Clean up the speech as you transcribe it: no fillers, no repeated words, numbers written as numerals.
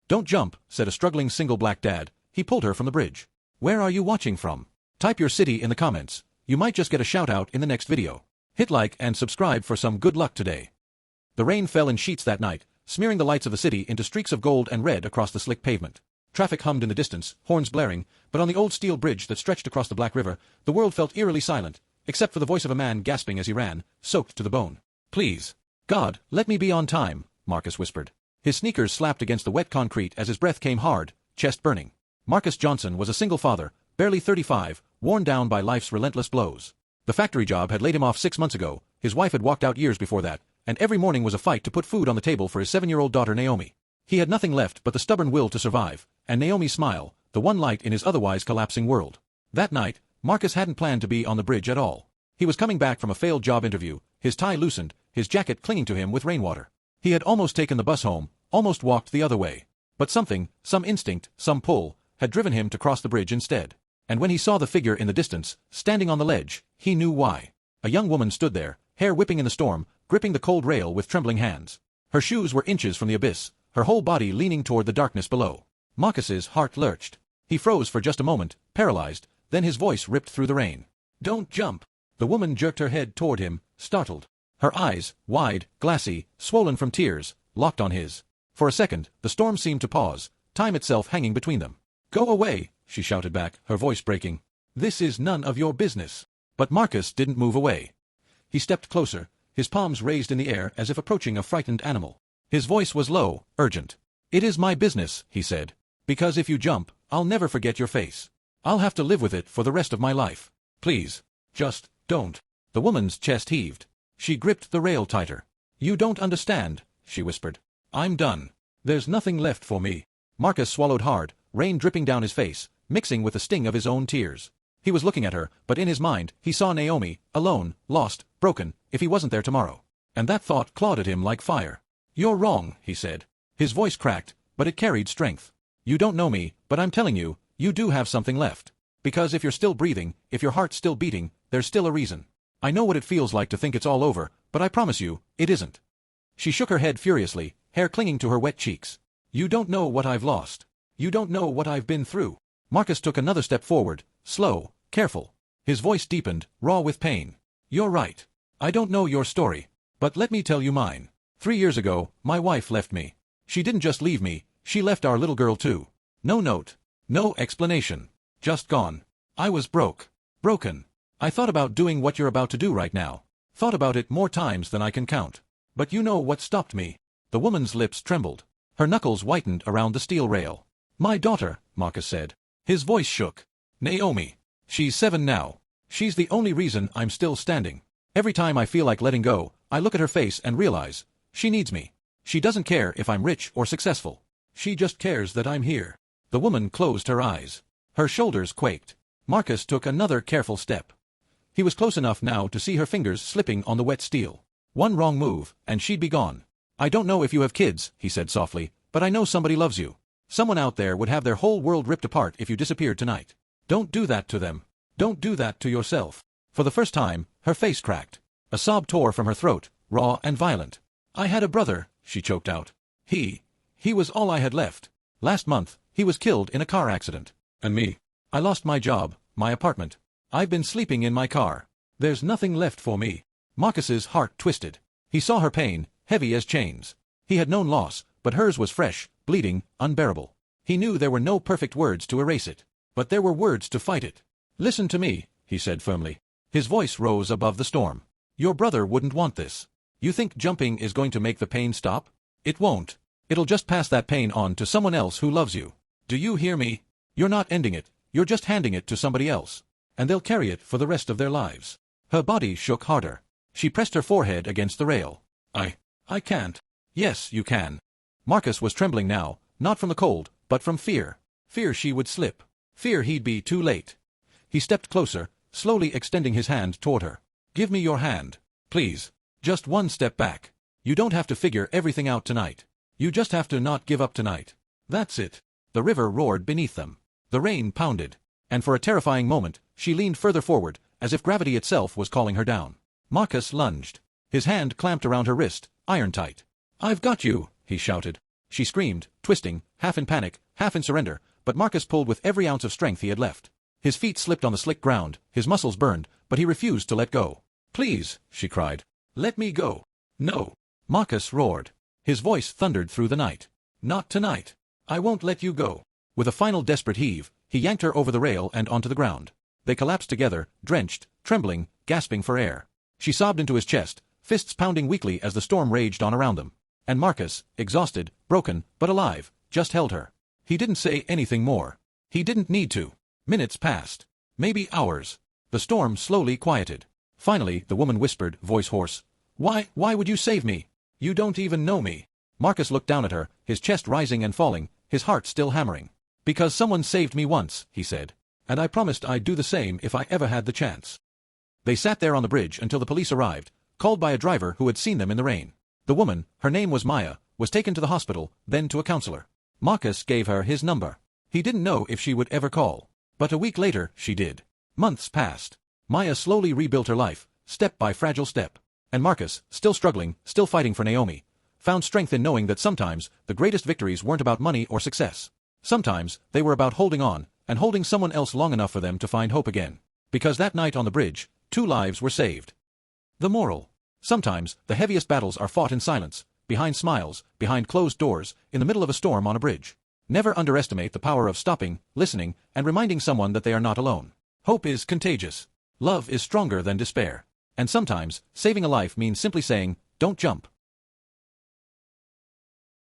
Don't jump, said a struggling single black dad. He pulled her from the bridge. Where are you watching from? Type your city in the comments. You might just get a shout out in the next video. Hit like and subscribe for some good luck today. The rain fell in sheets that night, smearing the lights of the city into streaks of gold and red across the slick pavement. Traffic hummed in the distance, horns blaring, but on the old steel bridge that stretched across the Black River, the world felt eerily silent, except for the voice of a man gasping as he ran, soaked to the bone. Please, God, let me be on time, Marcus whispered. His sneakers slapped against the wet concrete as his breath came hard, chest burning. Marcus Johnson was a single father, barely 35, worn down by life's relentless blows. The factory job had laid him off 6 months ago, his wife had walked out years before that, and every morning was a fight to put food on the table for his 7-year-old daughter Naomi. He had nothing left but the stubborn will to survive, and Naomi's smile, the one light in his otherwise collapsing world. That night, Marcus hadn't planned to be on the bridge at all. He was coming back from a failed job interview, his tie loosened, his jacket clinging to him with rainwater. He had almost taken the bus home, almost walked the other way. But something, some instinct, some pull, had driven him to cross the bridge instead. And when he saw the figure in the distance, standing on the ledge, he knew why. A young woman stood there, hair whipping in the storm, gripping the cold rail with trembling hands. Her shoes were inches from the abyss, her whole body leaning toward the darkness below. Marcus's heart lurched. He froze for just a moment, paralyzed, then his voice ripped through the rain. Don't jump. The woman jerked her head toward him, startled. Her eyes, wide, glassy, swollen from tears, locked on his. For a second, the storm seemed to pause, time itself hanging between them. Go away, she shouted back, her voice breaking. This is none of your business. But Marcus didn't move away. He stepped closer, his palms raised in the air as if approaching a frightened animal. His voice was low, urgent. It is my business, he said. Because if you jump, I'll never forget your face. I'll have to live with it for the rest of my life. Please, just don't. The woman's chest heaved. She gripped the rail tighter. You don't understand, she whispered. I'm done. There's nothing left for me. Marcus swallowed hard, rain dripping down his face, mixing with the sting of his own tears. He was looking at her, but in his mind, he saw Naomi, alone, lost, broken, if he wasn't there tomorrow. And that thought clawed at him like fire. You're wrong, he said. His voice cracked, but it carried strength. You don't know me, but I'm telling you, you do have something left. Because if you're still breathing, if your heart's still beating, there's still a reason. I know what it feels like to think it's all over, but I promise you, it isn't. She shook her head furiously, hair clinging to her wet cheeks. You don't know what I've lost. You don't know what I've been through. Marcus took another step forward, slow, careful. His voice deepened, raw with pain. You're right. I don't know your story. But let me tell you mine. 3 years ago, my wife left me. She didn't just leave me, she left our little girl too. No note. No explanation. Just gone. I was broke. Broken. I thought about doing what you're about to do right now. Thought about it more times than I can count. But you know what stopped me. The woman's lips trembled. Her knuckles whitened around the steel rail. My daughter, Marcus said. His voice shook. Naomi. She's 7 now. She's the only reason I'm still standing. Every time I feel like letting go, I look at her face and realize, she needs me. She doesn't care if I'm rich or successful. She just cares that I'm here. The woman closed her eyes. Her shoulders quaked. Marcus took another careful step. He was close enough now to see her fingers slipping on the wet steel. One wrong move, and she'd be gone. I don't know if you have kids, he said softly, but I know somebody loves you. Someone out there would have their whole world ripped apart if you disappeared tonight. Don't do that to them. Don't do that to yourself. For the first time, her face cracked. A sob tore from her throat, raw and violent. I had a brother, she choked out. He was all I had left. Last month, he was killed in a car accident. And me. I lost my job, my apartment. I've been sleeping in my car. There's nothing left for me. Marcus's heart twisted. He saw her pain, heavy as chains. He had known loss, but hers was fresh, bleeding, unbearable. He knew there were no perfect words to erase it. But there were words to fight it. Listen to me, he said firmly. His voice rose above the storm. Your brother wouldn't want this. You think jumping is going to make the pain stop? It won't. It'll just pass that pain on to someone else who loves you. Do you hear me? You're not ending it, you're just handing it to somebody else. And they'll carry it for the rest of their lives. Her body shook harder. She pressed her forehead against the rail. I can't. Yes, you can. Marcus was trembling now, not from the cold, but from fear. Fear she would slip. Fear he'd be too late. He stepped closer, slowly extending his hand toward her. Give me your hand. Please. Just one step back. You don't have to figure everything out tonight. You just have to not give up tonight. That's it. The river roared beneath them. The rain pounded. And for a terrifying moment, she leaned further forward, as if gravity itself was calling her down. Marcus lunged. His hand clamped around her wrist, iron tight. I've got you, he shouted. she screamed, twisting, half in panic, half in surrender, but Marcus pulled with every ounce of strength he had left. His feet slipped on the slick ground, his muscles burned, but he refused to let go. "Please," she cried. "Let me go." "No." Marcus roared. His voice thundered through the night. "Not tonight. I won't let you go." With a final desperate heave, he yanked her over the rail and onto the ground. They collapsed together, drenched, trembling, gasping for air. She sobbed into his chest, fists pounding weakly as the storm raged on around them. And Marcus, exhausted, broken, but alive, just held her. He didn't say anything more. He didn't need to. Minutes passed. Maybe hours. The storm slowly quieted. Finally, the woman whispered, voice hoarse, Why would you save me? You don't even know me." Marcus looked down at her, his chest rising and falling, his heart still hammering. "Because someone saved me once," he said. "And I promised I'd do the same if I ever had the chance." They sat there on the bridge until the police arrived, called by a driver who had seen them in the rain. The woman, her name was Maya, was taken to the hospital, then to a counselor. Marcus gave her his number. He didn't know if she would ever call. But a week later, she did. Months passed. Maya slowly rebuilt her life, step by fragile step. And Marcus, still struggling, still fighting for Naomi, found strength in knowing that sometimes the greatest victories weren't about money or success. Sometimes they were about holding on, and holding someone else long enough for them to find hope again. Because that night on the bridge, 2 lives were saved. The moral. Sometimes the heaviest battles are fought in silence, behind smiles, behind closed doors, in the middle of a storm on a bridge. Never underestimate the power of stopping, listening, and reminding someone that they are not alone. Hope is contagious. Love is stronger than despair. And sometimes, saving a life means simply saying, "Don't jump.